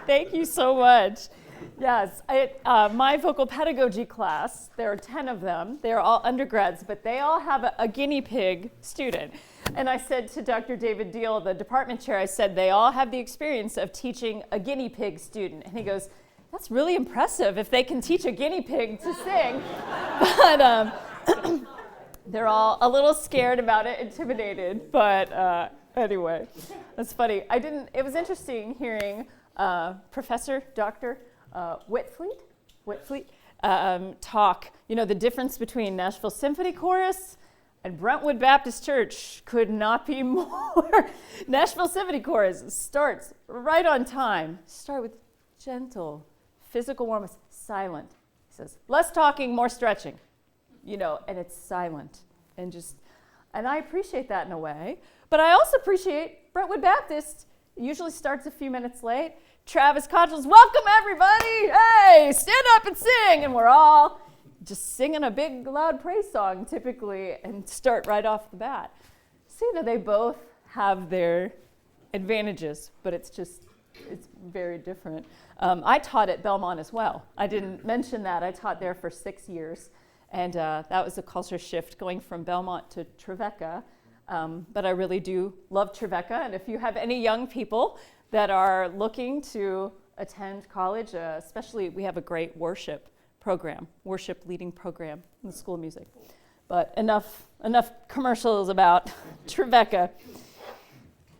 Thank you so much. Yes, my vocal pedagogy class, there are 10 of them. They're all undergrads, but they all have a guinea pig student. And I said to Dr. David Deal, the department chair, I said, they all have the experience of teaching a guinea pig student. And he goes, that's really impressive if they can teach a guinea pig to sing. But they're all a little scared about it, intimidated. But anyway, that's funny. It was interesting hearing Professor Dr. Whitfleet talk, the difference between Nashville Symphony Chorus and Brentwood Baptist Church could not be more. Nashville Symphony Chorus starts right on time. Start with gentle, physical warmth, silent. He says, less talking, more stretching, and it's silent. And I appreciate that in a way. But I also appreciate Brentwood Baptist. It usually starts a few minutes late. Travis Cottrell's, welcome everybody, hey, stand up and sing, and we're all just singing a big loud praise song typically and start right off the bat. So they both have their advantages, but it's very different. I taught at Belmont as well. I didn't mention that. I taught there for 6 years, and that was a culture shift going from Belmont to Trevecca, but I really do love Trevecca, and if you have any young people that are looking to attend college, especially we have a great worship leading program in the School of Music. But enough commercials about Trevecca.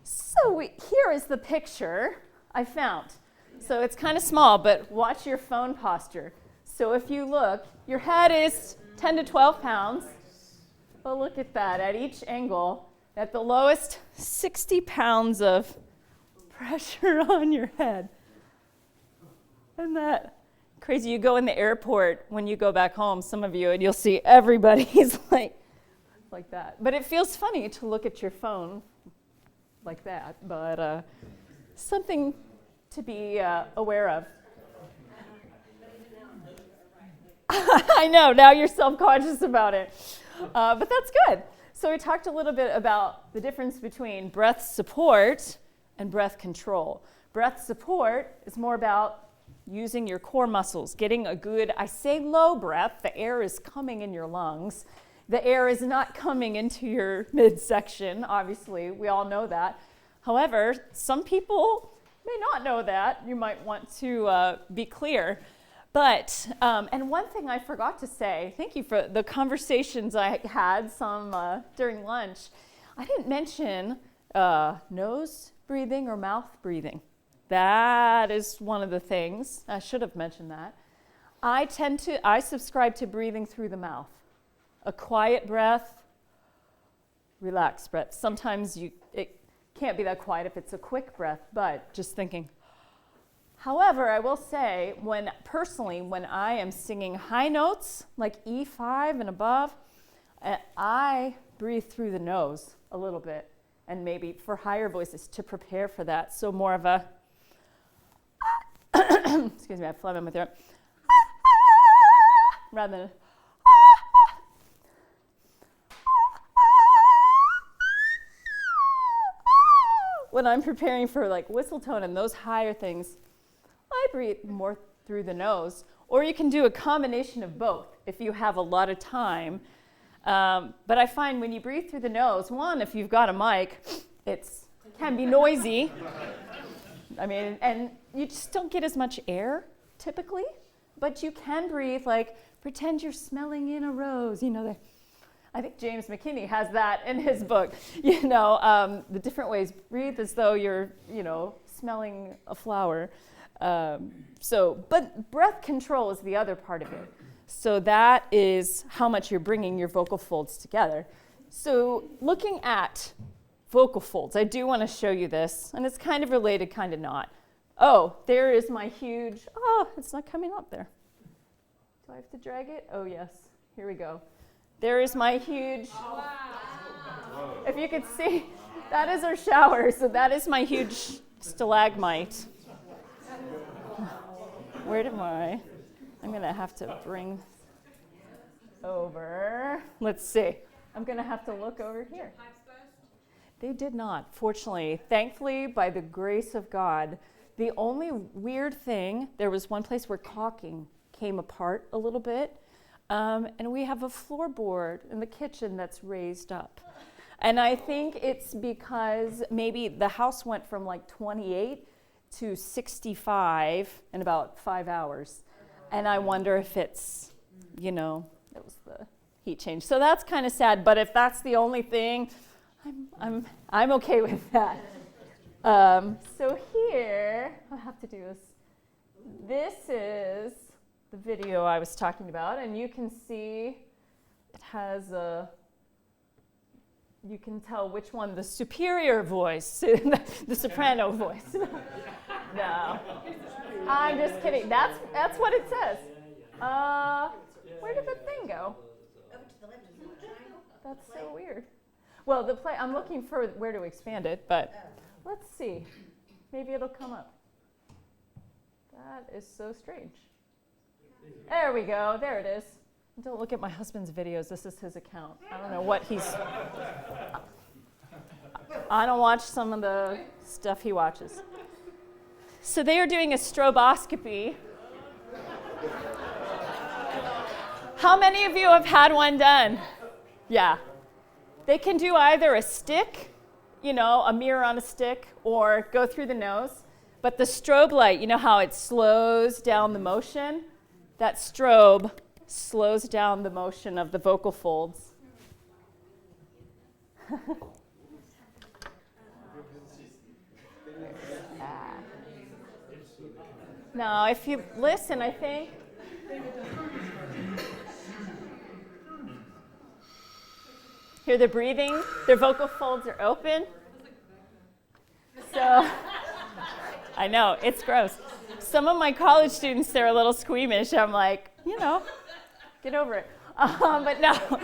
So here is the picture I found. So it's kind of small, but watch your phone posture. So if you look, your head is 10 to 12 pounds. But look at that, at each angle, at the lowest, 60 pounds of pressure on your head. Isn't that crazy? You go in the airport when you go back home, some of you, and you'll see everybody's like that. But it feels funny to look at your phone like that, but something to be aware of. I know, now you're self-conscious about it, but that's good. So we talked a little bit about the difference between breath support and breath control. Breath support is more about using your core muscles, getting a good, I say low breath, the air is coming in your lungs. The air is not coming into your midsection, obviously, we all know that. However, some people may not know that. You might want to be clear. But, and one thing I forgot to say, thank you for the conversations I had some during lunch. I didn't mention nose breathing or mouth breathing. That is one of the things. I should have mentioned that. I subscribe to breathing through the mouth. A quiet breath, relaxed breath. Sometimes it can't be that quiet if it's a quick breath, but just thinking. However, I will say, when I am singing high notes, like E5 and above, I breathe through the nose a little bit. And maybe for higher voices to prepare for that. So more of a, excuse me, I have phlegm in my throat, rather than, when I'm preparing for like whistle tone and those higher things, I breathe more through the nose. Or you can do a combination of both if you have a lot of time. But I find when you breathe through the nose, one, if you've got a mic, it can be noisy. I mean, and you just don't get as much air, typically. But you can breathe like, pretend you're smelling in a rose. I think James McKinney has that in his book. The different ways. Breathe as though you're, smelling a flower. But breath control is the other part of it. So that is how much you're bringing your vocal folds together. So looking at vocal folds, I do want to show you this, and it's kind of related, kind of not. Oh, there is my huge, it's not coming up there. Do I have to drag it? Oh, yes. Here we go. There is my huge, if you could see, that is our shower, so that is my huge stalagmite. Where am I? I'm going to have to bring over. Let's see. I'm going to have to look over here. They did not, fortunately. Thankfully, by the grace of God, The only weird thing, there was one place where caulking came apart a little bit, and we have a floorboard in the kitchen that's raised up. And I think it's because maybe the house went from like 28 to 65 in about 5 hours. And I wonder if it's, it was the heat change. So that's kind of sad, but if that's the only thing, I'm okay with that. So here, I'll have to do this. This is the video I was talking about, and you can see it has you can tell which one the superior voice, the soprano voice. No, I'm just kidding. That's what it says. Where did the thing go? That's so weird. Well, I'm looking for where to expand it, but let's see. Maybe it'll come up. That is so strange. There we go. There it is. Don't look at my husband's videos. This is his account. I don't know what I don't watch some of the stuff he watches. So they are doing a stroboscopy. How many of you have had one done? Yeah. They can do either a stick, a mirror on a stick, or go through the nose. But the strobe light, you know how it slows down the motion? That strobe slows down the motion of the vocal folds. Now, if you listen, I think. Hear the breathing? Their vocal folds are open. So, I know, it's gross. Some of my college students, they're a little squeamish. I'm like, get over it. But no.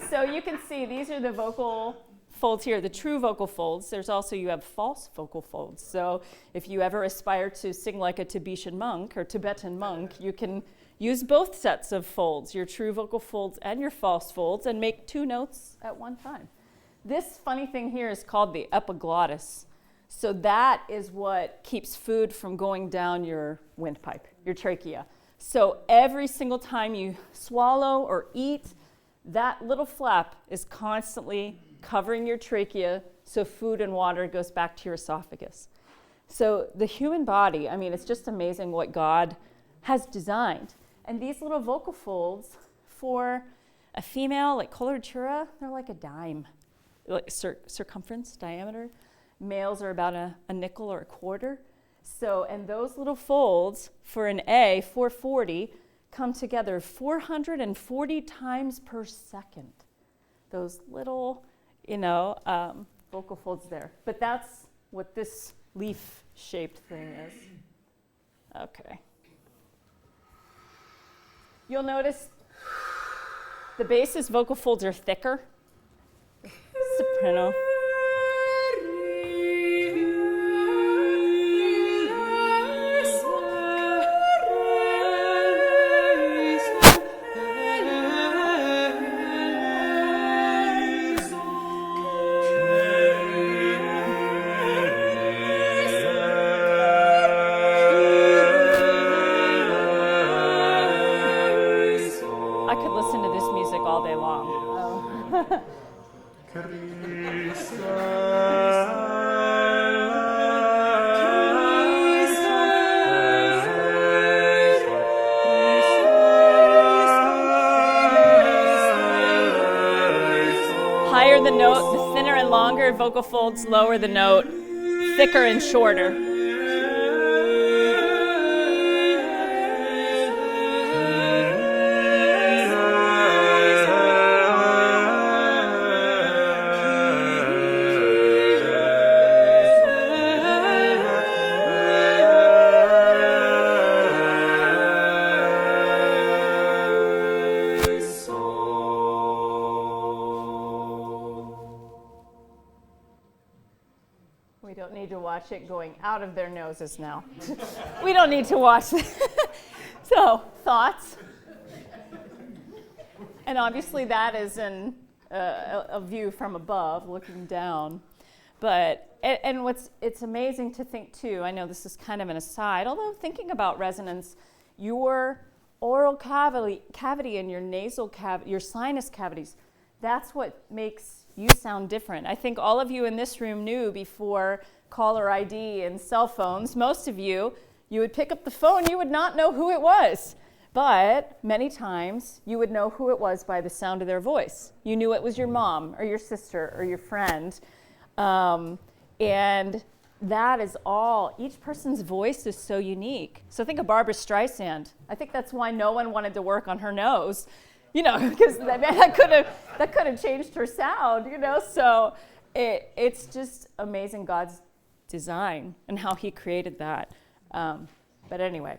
So you can see these are the vocal folds here, the true vocal folds. There's also, you have false vocal folds. So if you ever aspire to sing like a Tibetan monk, you can use both sets of folds, your true vocal folds and your false folds, and make 2 notes at one time. This funny thing here is called the epiglottis. So that is what keeps food from going down your windpipe, your trachea. So every single time you swallow or eat, that little flap is constantly covering your trachea so food and water goes back to your esophagus. So the human body, it's just amazing what God has designed. And these little vocal folds for a female, like coloratura, they're like a dime, like circumference, diameter. Males are about a nickel or a quarter. So, and those little folds for an A, 440, come together 440 times per second. Those little, vocal folds there. But that's what this leaf-shaped thing is. Okay. You'll notice the bass's vocal folds are thicker. Soprano. Higher the note, the thinner and longer vocal folds, lower the note, thicker and shorter. It going out of their noses now. We don't need to watch that. So, thoughts? And obviously that is a view from above, looking down. And it's amazing to think too, I know this is kind of an aside, although thinking about resonance, your oral cavity and your nasal cavity, your sinus cavities, that's what makes you sound different. I think all of you in this room knew before caller ID and cell phones, most of you would pick up the phone, you would not know who it was. But many times you would know who it was by the sound of their voice. You knew it was your mom or your sister or your friend. And that is all. Each person's voice is so unique. So think of Barbra Streisand. I think that's why no one wanted to work on her nose, because that could have changed her sound, So it's just amazing God's design and how he created that. But anyway,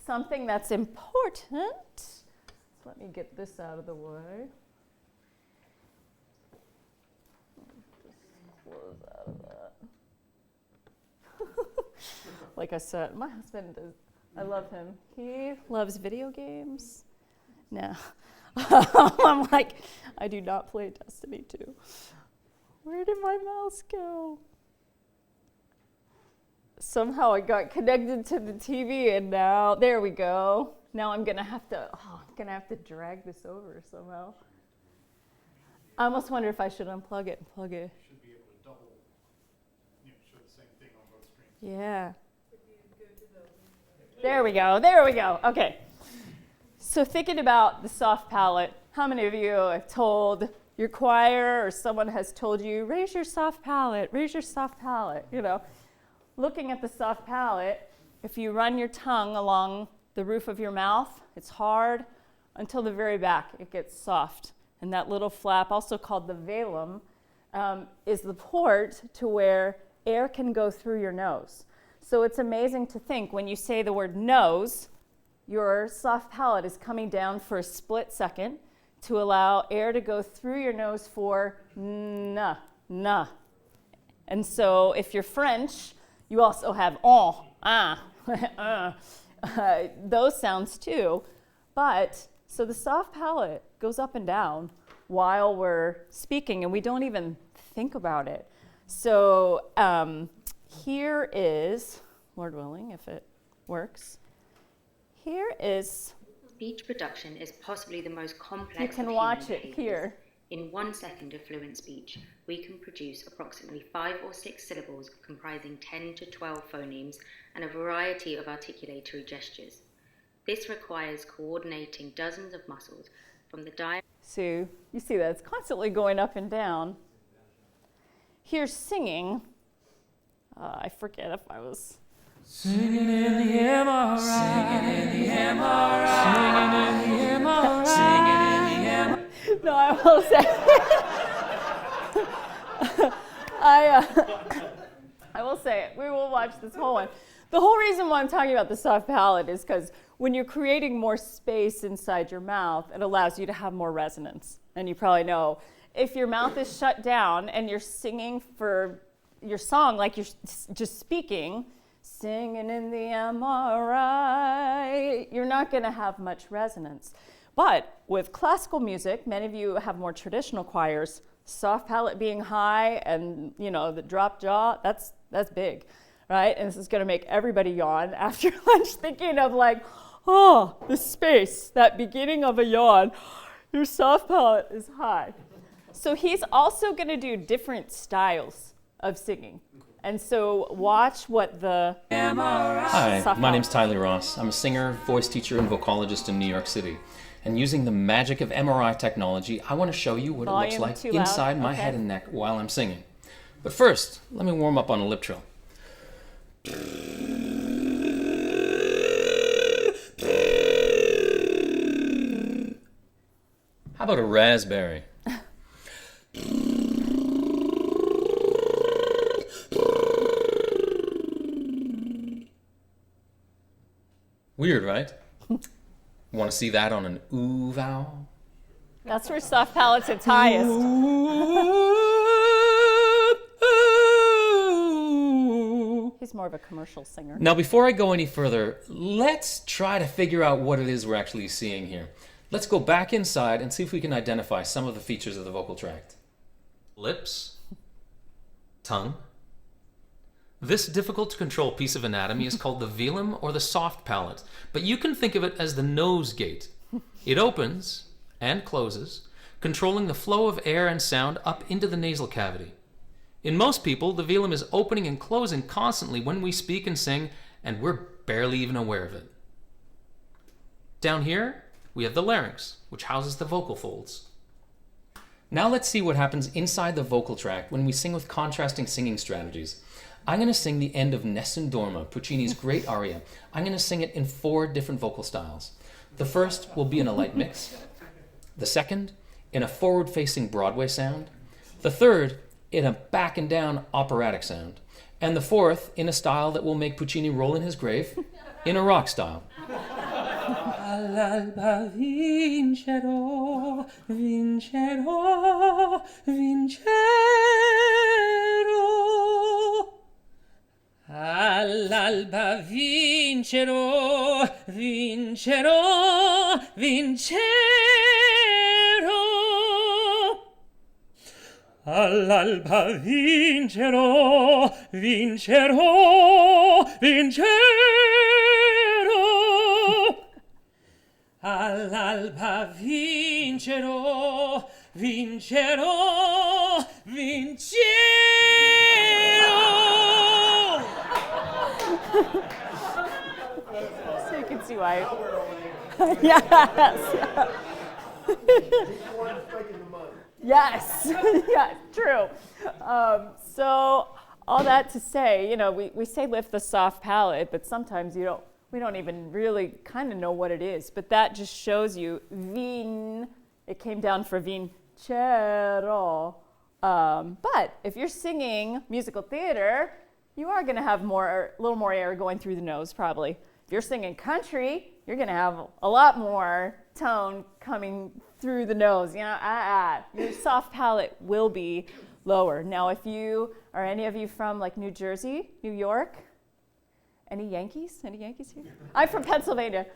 something that's important. Let me get this out of the way. Close out of that. Like I said, my husband does. I love him. He loves video games. No. I'm like, I do not play Destiny 2. Where did my mouse go? Somehow I got connected to the TV and now, there we go. Now I'm gonna have to drag this over somehow. I almost wonder if I should unplug it and plug it. You should be able to double, show the same thing on both screens. Yeah. There we go. Okay. So thinking about the soft palate, how many of you have told your choir or someone has told you, raise your soft palate, Looking at the soft palate, if you run your tongue along the roof of your mouth, it's hard until the very back. It gets soft. And that little flap, also called the velum, is the port to where air can go through your nose. So it's amazing to think when you say the word nose, your soft palate is coming down for a split second to allow air to go through your nose for na. And so if you're French, you also have those sounds too. But so the soft palate goes up and down while we're speaking, and we don't even think about it. So here is, Lord willing, if it works, here is. Speech production is possibly the most complex. You can watch it here. In 1 second of fluent speech, we can produce approximately 5 or 6 syllables comprising 10 to 12 phonemes and a variety of articulatory gestures. This requires coordinating dozens of muscles from the diaphragm. So you see that it's constantly going up and down. Here's singing. I forget if I was. Singing in the MRI. Singing in the MRI. Singing in the MRI. Singing in the MRI. No, I will say. I will say it. We will watch this whole one. The whole reason why I'm talking about the soft palate is because when you're creating more space inside your mouth, it allows you to have more resonance. And you probably know if your mouth is shut down and you're singing for your song like you're just speaking, singing in the MRI, you're not going to have much resonance. But with classical music, many of you have more traditional choirs, soft palate being high and, the drop jaw, that's big, right? And this is going to make everybody yawn after lunch thinking of the space, that beginning of a yawn. Your soft palate is high. So he's also going to do different styles of singing. And so watch what the Hi, my name's Tyler Ross. I'm a singer, voice teacher, and vocalist in New York City. And using the magic of MRI technology, I want to show you what it looks like inside my head and neck while I'm singing. But first, let me warm up on a lip trill. How about a raspberry? Weird, right? Want to see that on an ooh vowel? That's where soft palate's its highest. He's more of a commercial singer. Now, before I go any further, let's try to figure out what it is we're actually seeing here. Let's go back inside and see if we can identify some of the features of the vocal tract. Lips, tongue. This difficult-to-control piece of anatomy is called the velum or the soft palate, but you can think of it as the nose gate. It opens and closes, controlling the flow of air and sound up into the nasal cavity. In most people, the velum is opening and closing constantly when we speak and sing, and we're barely even aware of it. Down here, we have the larynx, which houses the vocal folds. Now let's see what happens inside the vocal tract when we sing with contrasting singing strategies. I'm going to sing the end of Nessun Dorma, Puccini's great aria. I'm going to sing it in 4 different vocal styles. The first will be in a light mix. The second, in a forward-facing Broadway sound. The third, in a back and down operatic sound. And the fourth, in a style that will make Puccini roll in his grave, in a rock style. All'alba vincerò, vincerò, vincerò. All'alba vincerò, vincerò, vincerò. All'alba vincerò, vincerò, vincerò. All'alba vincerò, vincerò, vincerò. So you can see why. Yes. Yes. Yeah, true. So all that to say, we say lift the soft palate, but sometimes we don't even really kind of know what it is. But that just shows you vin. It came down for vincero. But if you're singing musical theater, you are going to have a little more air going through the nose, probably. If you're singing country, you're going to have a lot more tone coming through the nose. Your soft palate will be lower. Now, if you are any of you from like New Jersey, New York, any Yankees? Any Yankees here? I'm from Pennsylvania.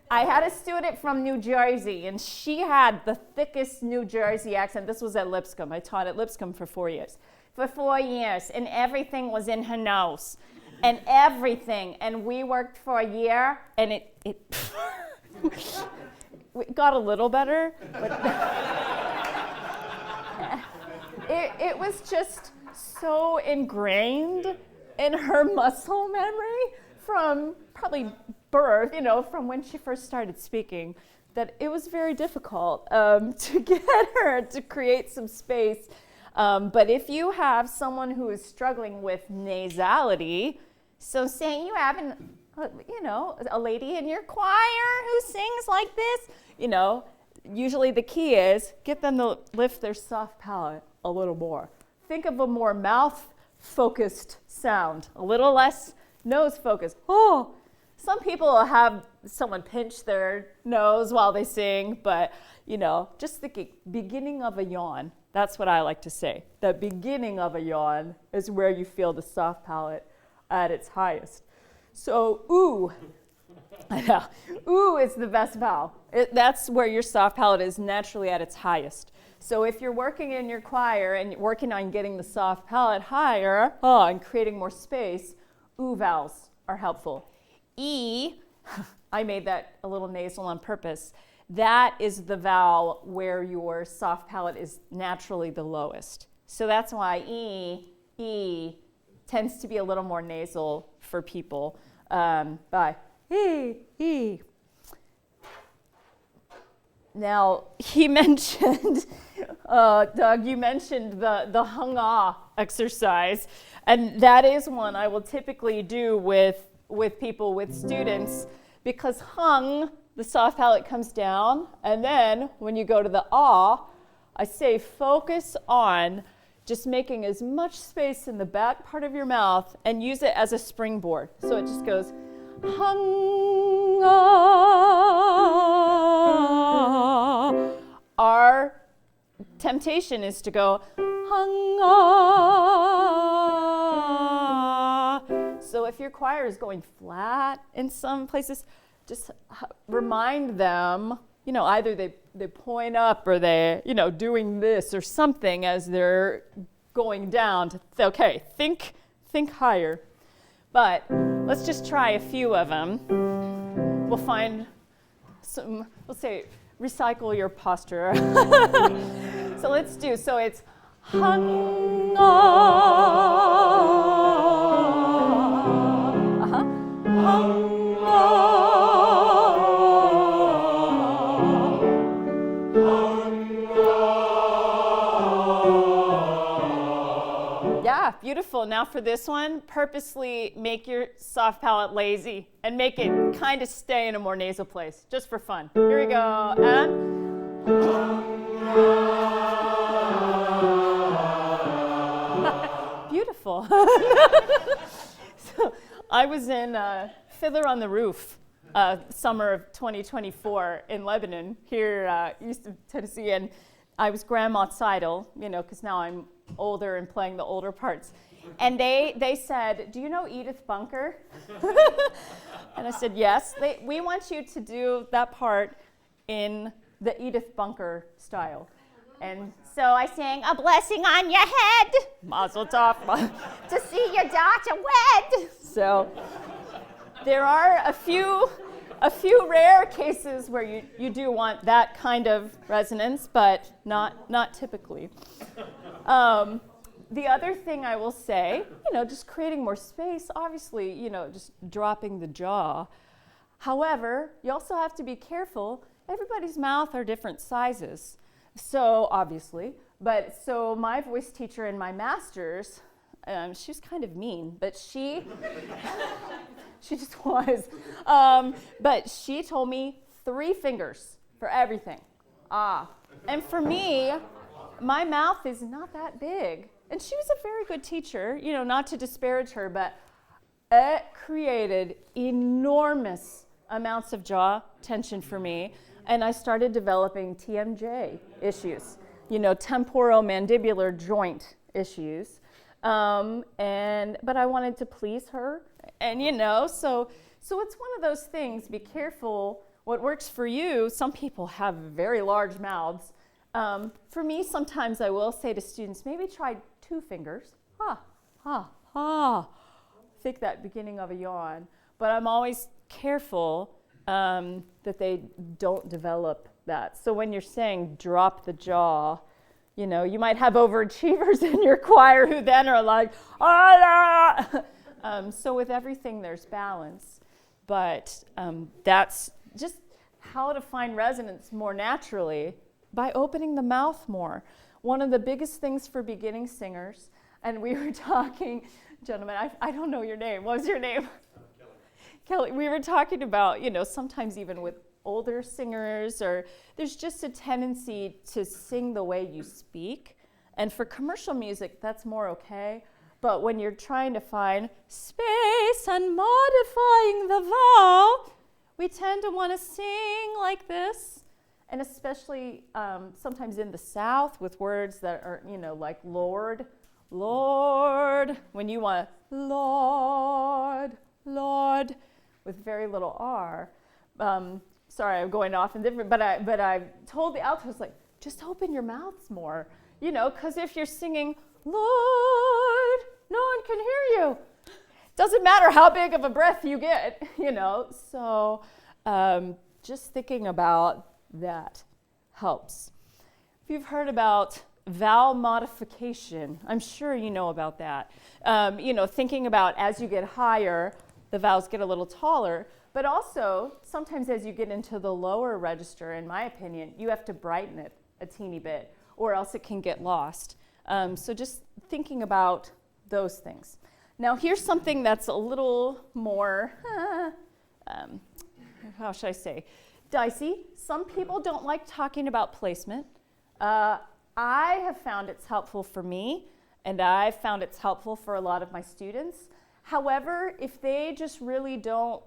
I had a student from New Jersey, and she had the thickest New Jersey accent. This was at Lipscomb. I taught at Lipscomb for 4 years. For 4 years, and everything was in her nose. And everything. And we worked for a year, and it got a little better. But it was just so ingrained in her muscle memory from probably birth, from when she first started speaking, that it was very difficult to get her to create some space. But if you have someone who is struggling with nasality, so say you have a lady in your choir who sings like this, usually the key is get them to lift their soft palate a little more. Think of a more mouth-focused sound, a little less nose-focused. Oh, some people will have someone pinch their nose while they sing, but, just thinking, beginning of a yawn. That's what I like to say. The beginning of a yawn is where you feel the soft palate at its highest. So, ooh. I know. Ooh is the best vowel. That's where your soft palate is naturally at its highest. So if you're working in your choir and working on getting the soft palate higher and creating more space, ooh vowels are helpful. E, I made that a little nasal on purpose. That is the vowel where your soft palate is naturally the lowest. So that's why E tends to be a little more nasal for people. By E. Now, he mentioned, Doug, you mentioned the hung-ah exercise, and that is one I will typically do with people, with students, because hung, the soft palate comes down, and then when you go to the ah, I say focus on just making as much space in the back part of your mouth and use it as a springboard. So it just goes hung ah. Our temptation is to go hung ah. So if your choir is going flat in some places, just remind them, either they point up or they're, doing this or something as they're going down to, okay, think higher. But let's just try a few of them. We'll find some, we'll say, recycle your posture. So let's do, so it's hung Yeah, beautiful. Now for this one, purposely make your soft palate lazy and make it kind of stay in a more nasal place, just for fun. Here we go. And beautiful. So I was in Fiddler on the Roof summer of 2024 in Lebanon, here east of Tennessee, and I was Grandma Seidel, because now I'm older and playing the older parts. And they said, do you know Edith Bunker? And I said, yes. We want you to do that part in the Edith Bunker style. And so I sang, a blessing on your head, mazel tov, to see your daughter wed. So there are a few rare cases where you do want that kind of resonance, but not typically. The other thing I will say, just creating more space, obviously, just dropping the jaw. However, you also have to be careful. Everybody's mouth are different sizes. So obviously, so my voice teacher in my master's, she was kind of mean, but she just was. But she told me 3 fingers for everything. And for me, my mouth is not that big. And she was a very good teacher, not to disparage her, but it created enormous amounts of jaw tension for me. And I started developing TMJ issues, temporomandibular joint issues. But I wanted to please her. And, so it's one of those things, be careful what works for you. Some people have very large mouths. For me, sometimes I will say to students, maybe try 2 fingers. Think that beginning of a yawn. But I'm always careful that they don't develop that. So when you're saying drop the jaw, you might have overachievers in your choir who then are like, so with everything, there's balance. But that's just how to find resonance more naturally by opening the mouth more. One of the biggest things for beginning singers, and we were talking, gentlemen, I don't know your name. What was your name? Kelly. We were talking about, sometimes even with older singers, or there's just a tendency to sing the way you speak. And for commercial music, that's more okay. But when you're trying to find space and modifying the vowel, we tend to want to sing like this. And especially sometimes in the South with words that are, like Lord, Lord, when you want Lord, Lord, with very little R. Sorry, I'm going off in different, but I told the altos, like, just open your mouths more, because if you're singing, Lord, no one can hear you. Doesn't matter how big of a breath you get, So just thinking about that helps. If you've heard about vowel modification, I'm sure you know about that. Thinking about as you get higher, the vowels get a little taller, but also sometimes as you get into the lower register, in my opinion, you have to brighten it a teeny bit or else it can get lost. So just thinking about those things. Now here's something that's a little more, how should I say, dicey. Some people don't like talking about placement. I have found it's helpful for me, and I've found it's helpful for a lot of my students. However, if they just really don't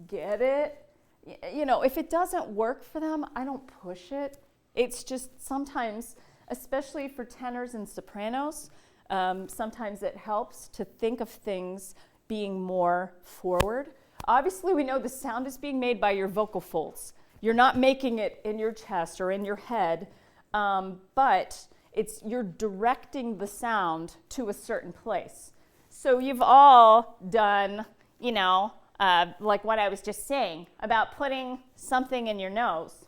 get it, if it doesn't work for them, I don't push it. It's just sometimes, especially for tenors and sopranos, sometimes it helps to think of things being more forward. Obviously, we know the sound is being made by your vocal folds. You're not making it in your chest or in your head, but you're directing the sound to a certain place. So you've all done, like what I was just saying about putting something in your nose.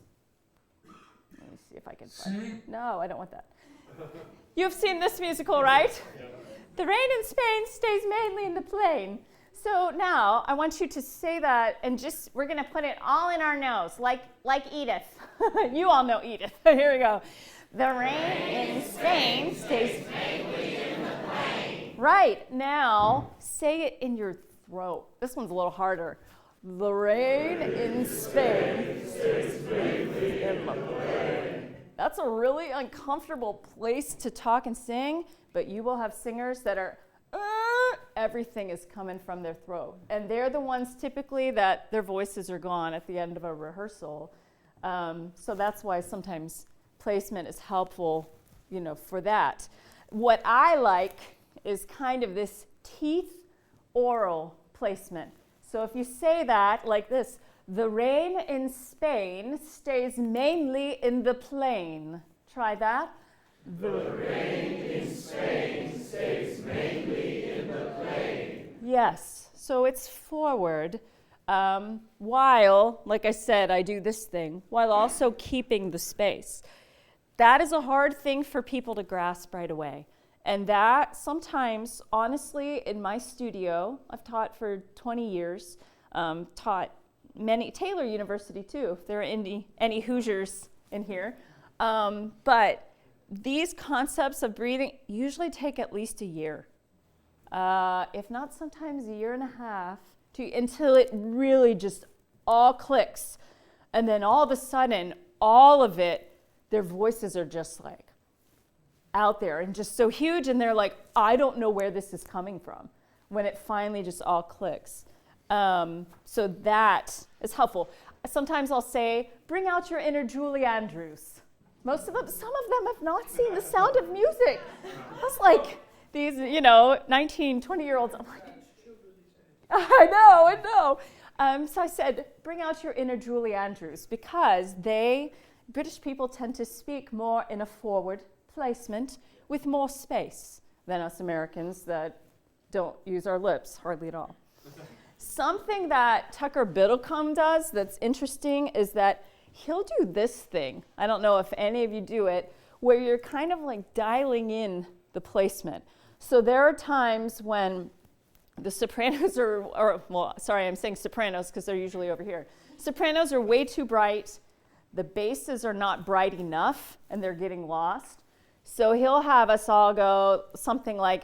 Let me see if I can find it. No, I don't want that. You've seen this musical, right? The rain in Spain stays mainly in the plain. So now I want you to say that, and we're going to put it all in our nose, like Edith. You all know Edith. Here we go. The rain in Spain stays mainly in the plain. Right. Now say it in your throat. This one's a little harder. The rain in Spain stays mainly in the plain. That's a really uncomfortable place to talk and sing, but you will have singers that are, everything is coming from their throat. And they're the ones typically that their voices are gone at the end of a rehearsal. So that's why sometimes placement is helpful, for that. What I like is kind of this teeth oral placement. So if you say that like this, the rain in Spain stays mainly in the plain. Try that. The rain in Spain stays mainly in the plain. Yes, so it's forward, while, like I said, I do this thing, while also keeping the space. That is a hard thing for people to grasp right away. And that sometimes, honestly, in my studio, I've taught for 20 years, taught many, Taylor University too, if there are any Hoosiers in here. But these concepts of breathing usually take at least a year, if not sometimes a year and a half, until it really just all clicks. And then all of a sudden, all of it, their voices are just like out there and just so huge, and they're like, I don't know where this is coming from, when it finally just all clicks. So that is helpful. Sometimes I'll say, bring out your inner Julie Andrews. Some of them have not seen The Sound of Music. I was like, these, 19, 20-year-olds, I'm like, I know. So I said, bring out your inner Julie Andrews, because British people tend to speak more in a forward placement with more space than us Americans that don't use our lips hardly at all. Something that Tucker Biddlecombe does that's interesting is that he'll do this thing. I don't know if any of you do it, where you're kind of like dialing in the placement. So there are times when the sopranos I'm saying sopranos because they're usually over here. Sopranos are way too bright. The basses are not bright enough, and they're getting lost. So he'll have us all go something like,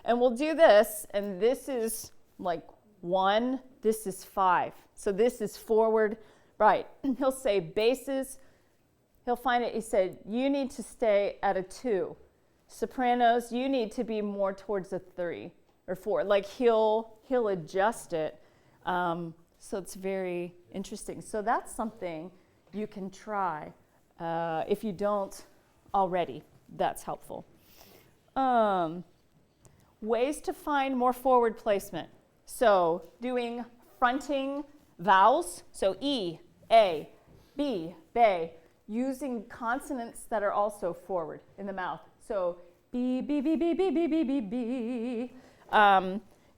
and we'll do this, and this is like 1, this is 5. So this is forward, right. He'll say basses, he'll find it, he said, you need to stay at a 2. Sopranos, you need to be more towards a 3 or 4. Like he'll adjust it. So it's very interesting. So that's something you can try. If you don't already, that's helpful. Ways to find more forward placement. So doing fronting vowels, so E, A, B, bay, using consonants that are also forward in the mouth. So B, B, B, B, B, B, B, B, B.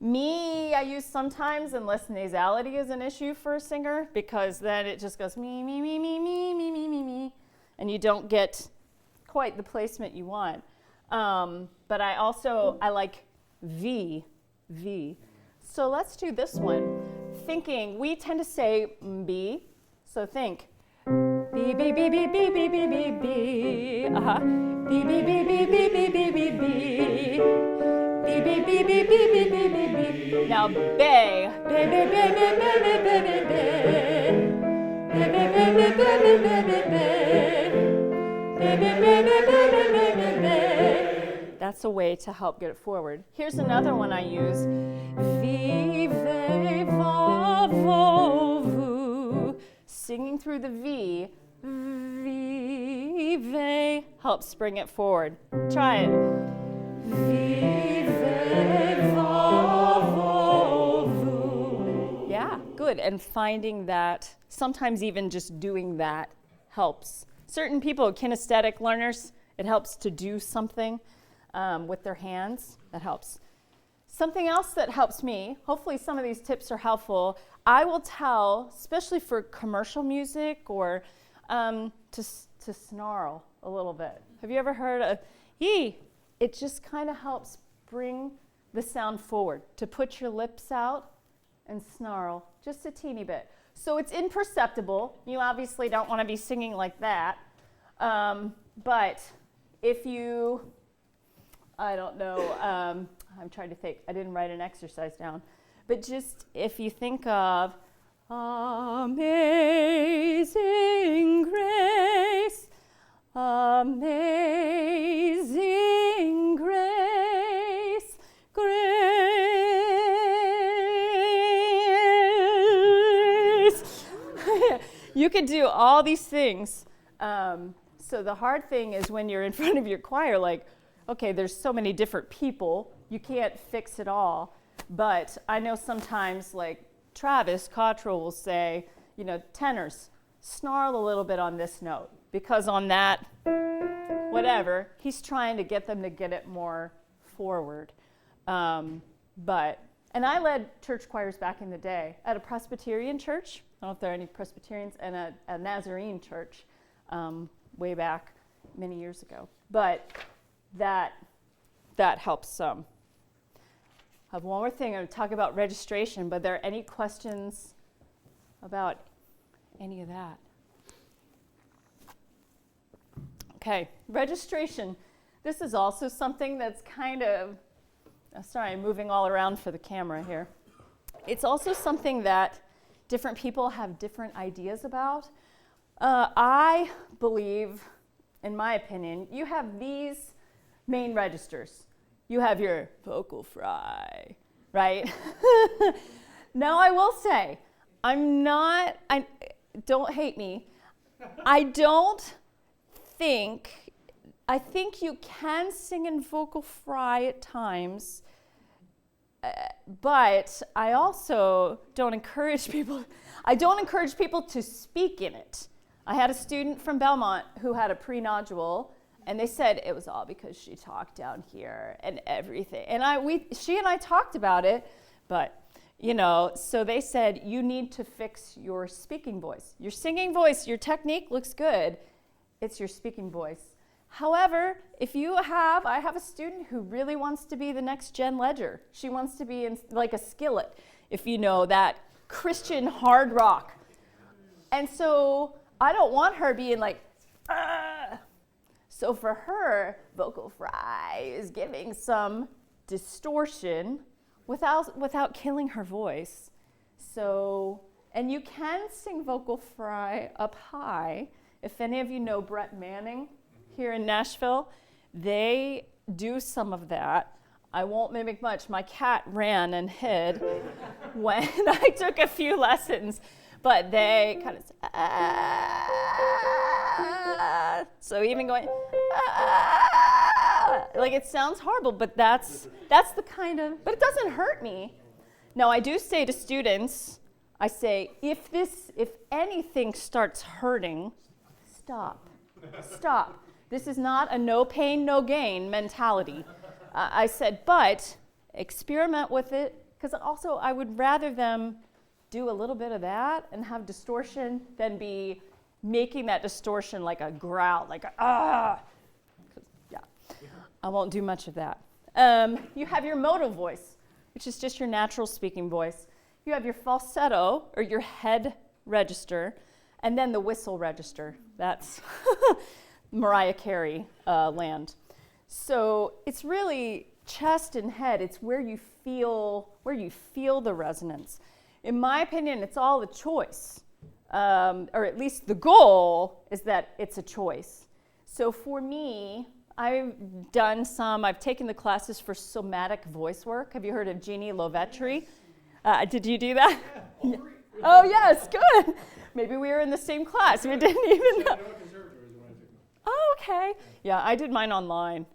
Me, I use sometimes unless nasality is an issue for a singer, because then it just goes me, me, me, me, me, me, me, me, me, and you don't get quite the placement you want. But I like V, V. So let's do this one. Thinking, we tend to say B, so think B, B, B, B, B, B, B, B, B, B, B, B, B, B, B, B, B, B. B, B, B, B, B, B, B, B, B. Now, bay. Bay, bay, bay, bay, bay, bay, bay, bay, bay. Bay, bay, bay, bay, bay, bay, bay, bay, bay. Bay, bay, bay, bay, bay, bay, bay, bay, bay. That's a way to help get it forward. Here's another one I use. Vi, ve, va, vo, vu. Singing through the V. Vi, ve. Helps bring it forward. Try it. Yeah, good. it, and finding that sometimes even just doing that helps. Certain people, kinesthetic learners, it helps to do something with their hands. That helps. Something else that helps me, hopefully some of these tips are helpful, I will tell, especially for commercial music or to snarl a little bit. Have you ever heard of yee? It just kind of helps bring the sound forward, to put your lips out and snarl just a teeny bit. So it's imperceptible. You obviously don't want to be singing like that. But if you, I don't know, I'm trying to think. I didn't write an exercise down. But just if you think of Amazing Grace, Amazing Grace, Grace. You could do all these things. So the hard thing is when you're in front of your choir, like, okay, there's so many different people, you can't fix it all. But I know sometimes, like Travis Cottrell will say, you know, tenors, snarl a little bit on this note, because on that, whatever, he's trying to get them to get it more forward. And I led church choirs back in the day at a Presbyterian church. I don't know if there are any Presbyterians, and a Nazarene church way back many years ago. But that helps some. I have one more thing. I'm going to talk about registration, but are there any questions about any of that? Okay, registration. This is also something that's kind of, sorry, I'm moving all around for the camera here. It's also something that different people have different ideas about. I believe, in my opinion, you have these main registers. You have your vocal fry, right? Now I will say, don't hate me. I think you can sing in vocal fry at times, but I also don't encourage people to speak in it. I had a student from Belmont who had a pre-nodule, and they said it was all because she talked down here and everything. And she and I talked about it, but, so they said, you need to fix your speaking voice. Your singing voice, your technique looks good. It's your speaking voice. However, I have a student who really wants to be the next Jen Ledger. She wants to be in like a Skillet, if you know that Christian hard rock. And so I don't want her being like, ah. So for her, vocal fry is giving some distortion without killing her voice. So, and you can sing vocal fry up high. If any of you know Brett Manning here in Nashville, they do some of that. I won't mimic much. My cat ran and hid when I took a few lessons, but they kind of, so even going, like it sounds horrible, but that's the kind of, but it doesn't hurt me. Now I do say to students, I say, if anything starts hurting, stop. This is not a no pain, no gain mentality. I said, but experiment with it, because also I would rather them do a little bit of that and have distortion than be making that distortion like a growl, like yeah. I won't do much of that. You have your modal voice, which is just your natural speaking voice. You have your falsetto, or your head register, and then the whistle register. That's Mariah Carey land. So it's really chest and head. It's where you feel the resonance. In my opinion, it's all a choice, or at least the goal is that it's a choice. So for me, I've taken the classes for somatic voice work. Have you heard of Jeannie Lovetri? Did you do that? Yeah. Oh, yes, good. Maybe we were in the same class. We didn't even know. Oh, okay. Yeah, I did mine online.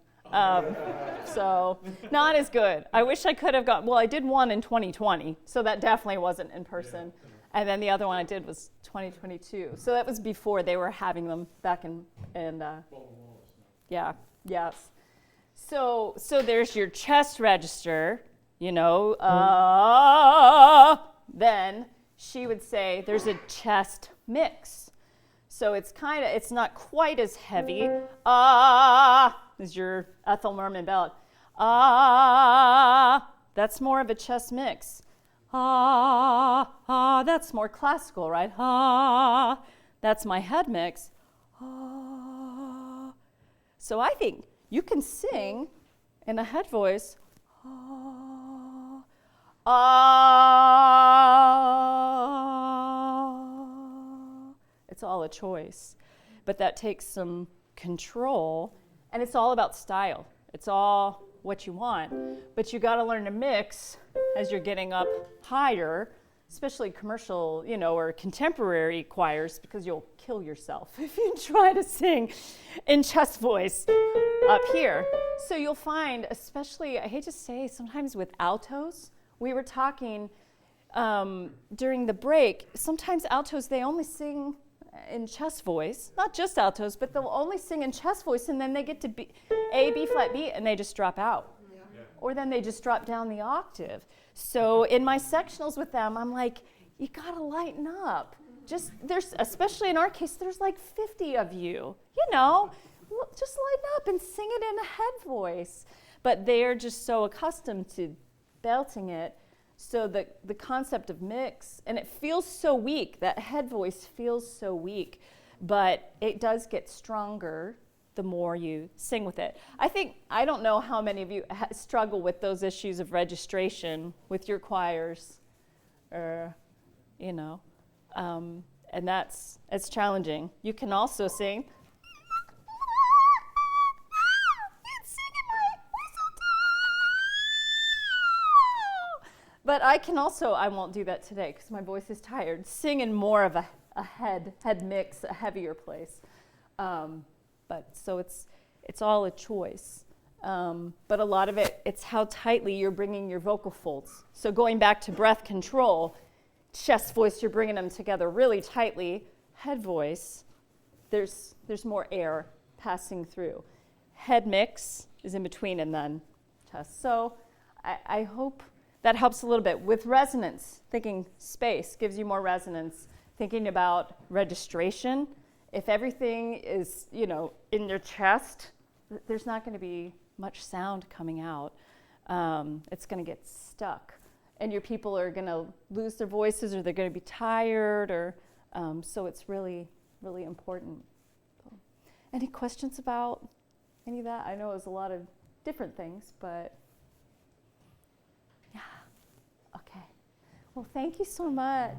So not as good. I wish I could have I did one in 2020, so that definitely wasn't in person. And then the other one I did was 2022. So that was before they were having them back in yeah, yes. So there's your chest register, you know. Then she would say there's a chest mix. So it's not quite as heavy. Is your Ethel Merman ballad. That's more of a chest mix. That's more classical, right? That's my head mix. So I think you can sing in a head voice. It's all a choice. But that takes some control, and it's all about style. It's all what you want. But you got to learn to mix as you're getting up higher, especially commercial, you know, or contemporary choirs, because you'll kill yourself if you try to sing in chest voice up here. So you'll find, especially, I hate to say, sometimes with altos, we were talking during the break, sometimes altos, they only sing in chest voice, not just altos, but they'll only sing in chest voice, and then they get to A, B flat, B, and they just drop out. Yeah. Or then they just drop down the octave. So in my sectionals with them, I'm like, you gotta lighten up. There's, especially in our case, there's like 50 of you, you know, just lighten up and sing it in a head voice. But they're just so accustomed to belting it. So the concept of mix, and it feels so weak, that head voice feels so weak, but it does get stronger the more you sing with it. I don't know how many of you struggle with those issues of registration with your choirs, or, you know, and it's challenging. You can also sing. But I can also, I won't do that today because my voice is tired, sing in more of a head mix, a heavier place. But so it's all a choice. But a lot of it's how tightly you're bringing your vocal folds. So going back to breath control, chest voice, you're bringing them together really tightly. Head voice, there's more air passing through. Head mix is in between, and then chest. So I hope that helps a little bit. With resonance, thinking space gives you more resonance. Thinking about registration, if everything is, you know, in your chest, there's not going to be much sound coming out. It's going to get stuck. And your people are going to lose their voices, or they're going to be tired, or so it's really, really important. So, any questions about any of that? I know it was a lot of different things, but yeah. Okay. Well, thank you so much.